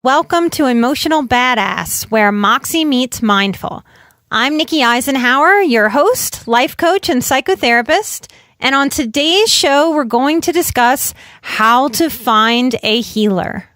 Welcome to Emotional Badass, where Moxie meets Mindful. I'm Nikki Eisenhower, your host, life coach, and psychotherapist. And on today's show, we're going to discuss how to find a healer.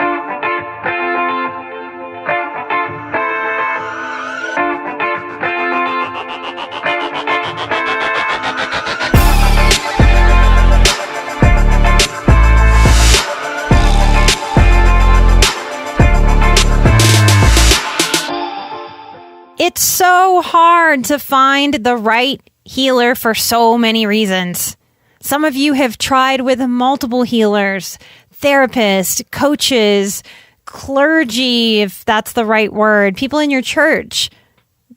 It's so hard to find the right healer for so many reasons. Some of you have tried with multiple healers, therapists, coaches, clergy, if that's the right word, people in your church,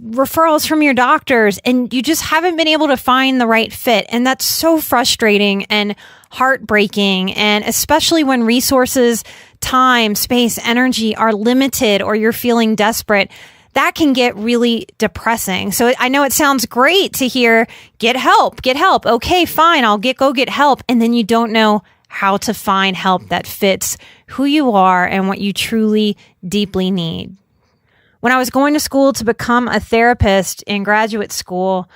referrals from your doctors, and you just haven't been able to find the right fit. And that's so frustrating and heartbreaking. And especially when resources, time, space, energy are limited or you're feeling desperate, that can get really depressing. So I know it sounds great to hear, get help. Okay, fine, I'll go get help. And then you don't know how to find help that fits who you are and what you truly, deeply need. When I was going to school to become a therapist in graduate school,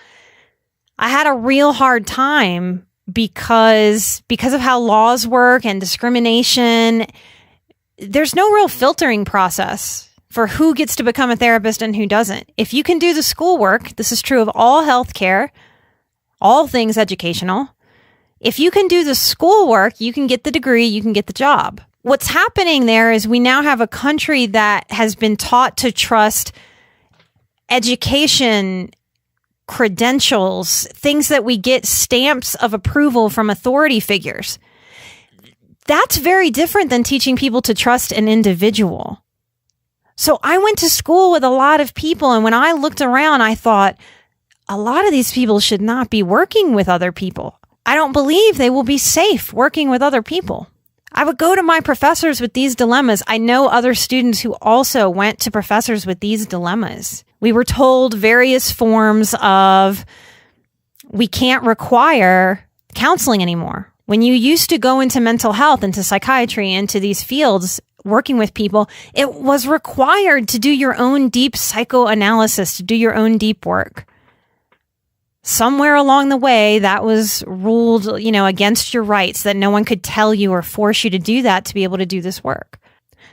I had a real hard time because of how laws work and discrimination. There's no real filtering process for who gets to become a therapist and who doesn't. If you can do the schoolwork, this is true of all healthcare, all things educational. If you can do the schoolwork, you can get the degree, you can get the job. What's happening there is we now have a country that has been taught to trust education, credentials, things that we get stamps of approval from authority figures. That's very different than teaching people to trust an individual. So I went to school with a lot of people, and when I looked around, I thought, a lot of these people should not be working with other people. I don't believe they will be safe working with other people. I would go to my professors with these dilemmas. I know other students who also went to professors with these dilemmas. We were told various forms of, we can't require counseling anymore. When you used to go into mental health, into psychiatry, into these fields, working with people, it was required to do your own deep psychoanalysis, to do your own deep work. Somewhere along the way, that was ruled, against your rights, that no one could tell you or force you to do that to be able to do this work.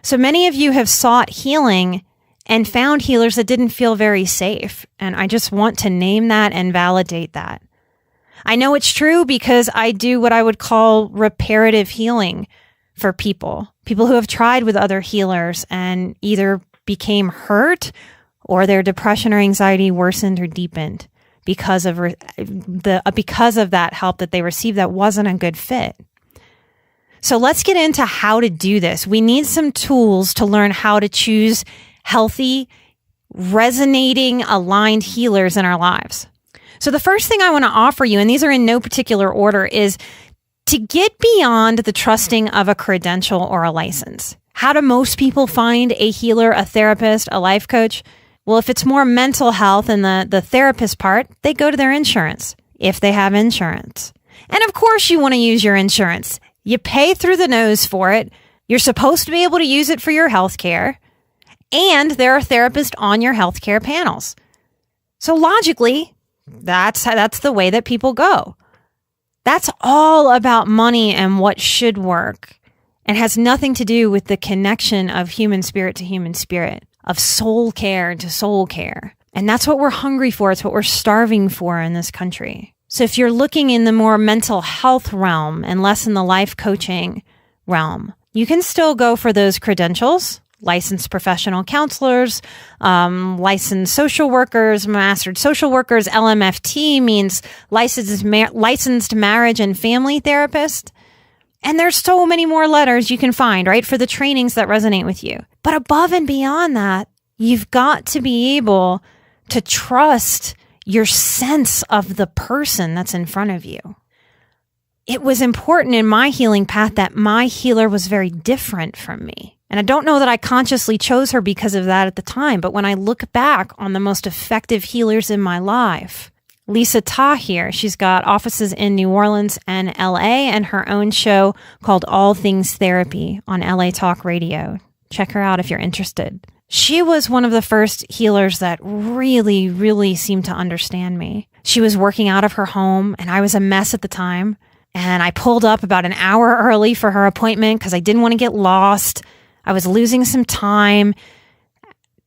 So many of you have sought healing and found healers that didn't feel very safe. And I just want to name that and validate that. I know it's true because I do what I would call reparative healing for people who have tried with other healers and either became hurt or their depression or anxiety worsened or deepened because of that help that they received that wasn't a good fit. So let's get into how to do this. We need some tools to learn how to choose healthy, resonating, aligned healers in our lives. So the first thing I want to offer you, and these are in no particular order, is to get beyond the trusting of a credential or a license. How do most people find a healer, a therapist, a life coach? Well, if it's more mental health and the therapist part, they go to their insurance, if they have insurance. And of course you want to use your insurance. You pay through the nose for it. You're supposed to be able to use it for your health care. And there are therapists on your healthcare panels. So logically, that's the way that people go. That's all about money and what should work, and has nothing to do with the connection of human spirit to human spirit, of soul care to soul care. And that's what we're hungry for. It's what we're starving for in this country. So if you're looking in the more mental health realm and less in the life coaching realm, you can still go for those credentials. Licensed professional counselors, licensed social workers, mastered social workers. LMFT means licensed marriage and family therapist. And there's so many more letters you can find, right, for the trainings that resonate with you. But above and beyond that, you've got to be able to trust your sense of the person that's in front of you. It was important in my healing path that my healer was very different from me. And I don't know that I consciously chose her because of that at the time, but when I look back on the most effective healers in my life, Lisa Tahir, she's got offices in New Orleans and LA and her own show called All Things Therapy on LA Talk Radio. Check her out if you're interested. She was one of the first healers that really, really seemed to understand me. She was working out of her home, and I was a mess at the time. And I pulled up about an hour early for her appointment because I didn't want to get lost. I was losing some time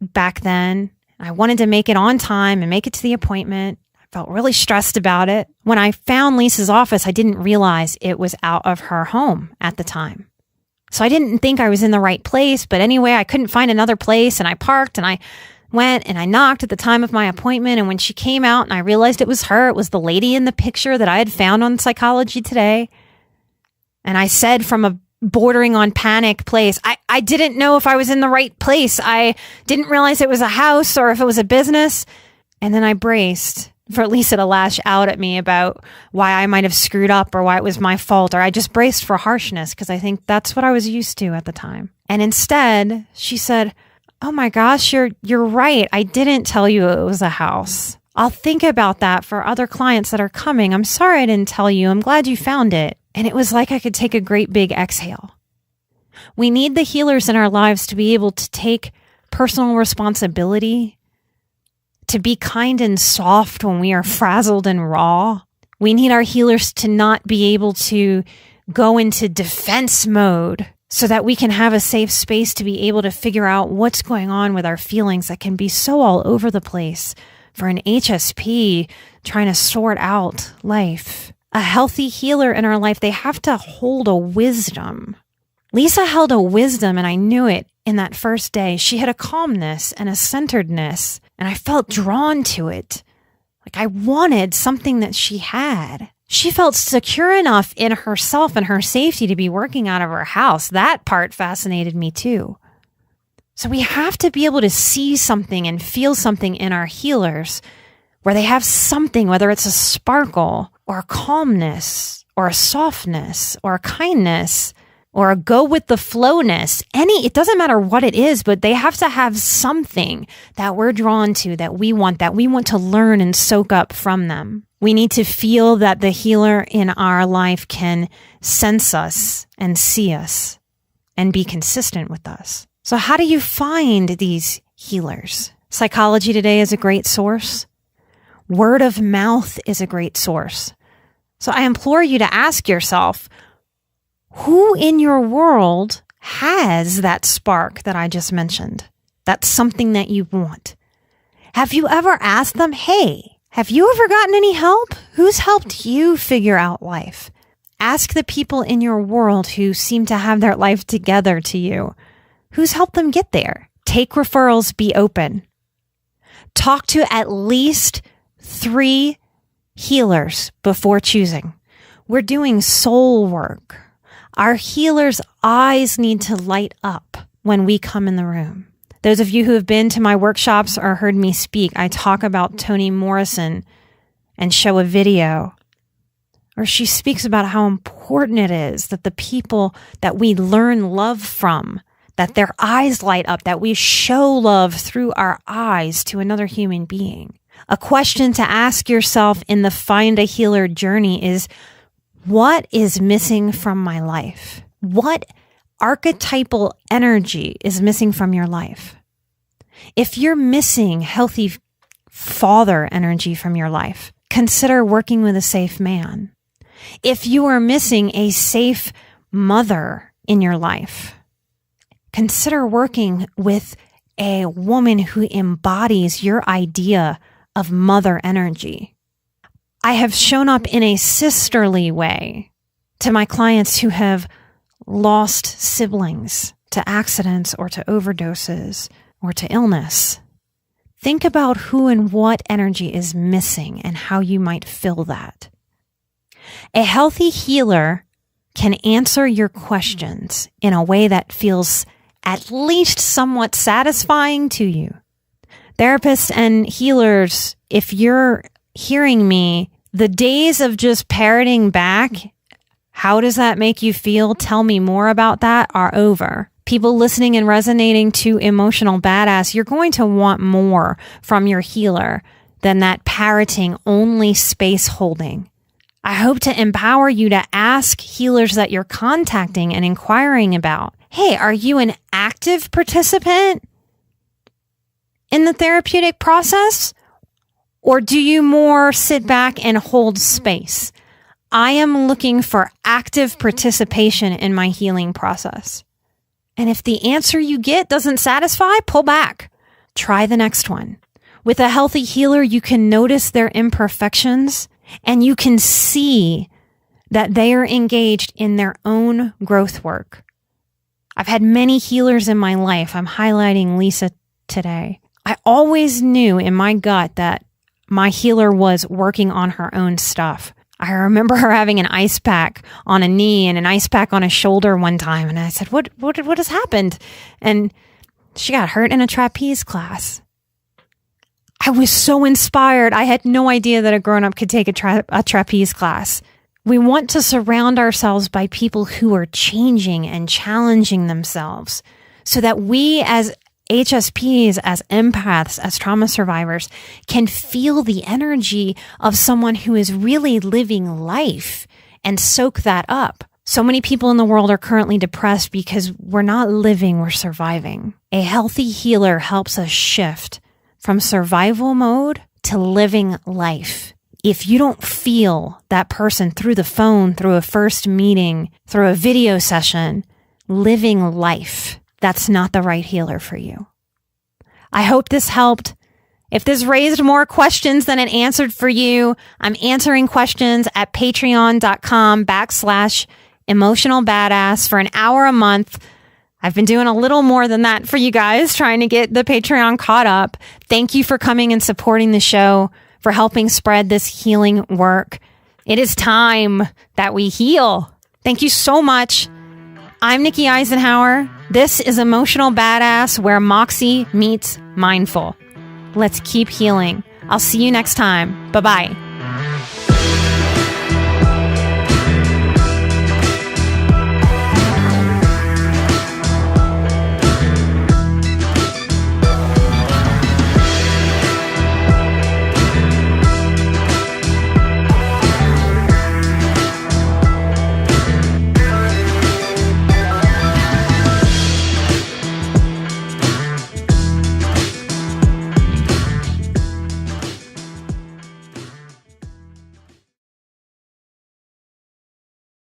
back then. I wanted to make it on time and make it to the appointment. I felt really stressed about it. When I found Lisa's office, I didn't realize it was out of her home at the time. So I didn't think I was in the right place. But anyway, I couldn't find another place, and I parked, and I went and I knocked at the time of my appointment. And when she came out and I realized it was her, it was the lady in the picture that I had found on Psychology Today. And I said from a bordering on panic place, I didn't know if I was in the right place. I didn't realize it was a house or if it was a business. And then I braced for Lisa to lash out at me about why I might have screwed up or why it was my fault. Or I just braced for harshness because I think that's what I was used to at the time. And instead, she said, "Oh my gosh, you're right. I didn't tell you it was a house. I'll think about that for other clients that are coming. I'm sorry I didn't tell you. I'm glad you found it." And it was like I could take a great big exhale. We need the healers in our lives to be able to take personal responsibility, to be kind and soft when we are frazzled and raw. We need our healers to not be able to go into defense mode so that we can have a safe space to be able to figure out what's going on with our feelings that can be so all over the place for an HSP trying to sort out life. A healthy healer in our life, they have to hold a wisdom. Lisa held a wisdom, and I knew it in that first day. She had a calmness and a centeredness, and I felt drawn to it. Like I wanted something that she had. She felt secure enough in herself and her safety to be working out of her house. That part fascinated me too. So we have to be able to see something and feel something in our healers where they have something, whether it's a sparkle or a calmness or a softness or a kindness or a go with the flowness. It doesn't matter what it is, but they have to have something that we're drawn to, that we want to learn and soak up from them. We need to feel that the healer in our life can sense us and see us and be consistent with us. So how do you find these healers? Psychology Today is a great source. Word of mouth is a great source. So I implore you to ask yourself, who in your world has that spark that I just mentioned? That's something that you want. Have you ever asked them, hey, have you ever gotten any help? Who's helped you figure out life? Ask the people in your world who seem to have their life together to you. Who's helped them get there? Take referrals, be open. Talk to at least 3 healers before choosing. We're doing soul work. Our healers' eyes need to light up when we come in the room. Those of you who have been to my workshops or heard me speak, I talk about Toni Morrison and show a video where she speaks about how important it is that the people that we learn love from, that their eyes light up, that we show love through our eyes to another human being. A question to ask yourself in the Find a Healer journey is, what is missing from my life? What archetypal energy is missing from your life? If you're missing healthy father energy from your life, consider working with a safe man. If you are missing a safe mother in your life, consider working with a woman who embodies your idea of mother energy. I have shown up in a sisterly way to my clients who have lost siblings to accidents or to overdoses or to illness. Think about who and what energy is missing and how you might fill that. A healthy healer can answer your questions in a way that feels at least somewhat satisfying to you. Therapists and healers, if you're hearing me, the days of just parroting back, how does that make you feel? Tell me more about that, are over. People listening and resonating to Emotional Badass, you're going to want more from your healer than that parroting, only space holding. I hope to empower you to ask healers that you're contacting and inquiring about, hey, are you an active participant in the therapeutic process? Or do you more sit back and hold space? I am looking for active participation in my healing process. And if the answer you get doesn't satisfy, pull back. Try the next one. With a healthy healer, you can notice their imperfections and you can see that they are engaged in their own growth work. I've had many healers in my life. I'm highlighting Lisa today. I always knew in my gut that my healer was working on her own stuff. I remember her having an ice pack on a knee and an ice pack on a shoulder one time. And I said, what has happened? And she got hurt in a trapeze class. I was so inspired. I had no idea that a grown-up could take a trapeze class. We want to surround ourselves by people who are changing and challenging themselves so that we as HSPs, as empaths, as trauma survivors, can feel the energy of someone who is really living life and soak that up. So many people in the world are currently depressed because we're not living, we're surviving. A healthy healer helps us shift from survival mode to living life. If you don't feel that person through the phone, through a first meeting, through a video session, living life, that's not the right healer for you. I hope this helped. If this raised more questions than it answered for you, I'm answering questions at patreon.com/emotionalbadass for an hour a month. I've been doing a little more than that for you guys, trying to get the Patreon caught up. Thank you for coming and supporting the show, for helping spread this healing work. It is time that we heal. Thank you so much. I'm Nikki Eisenhower. This is Emotional Badass, where Moxie meets Mindful. Let's keep healing. I'll see you next time. Bye-bye.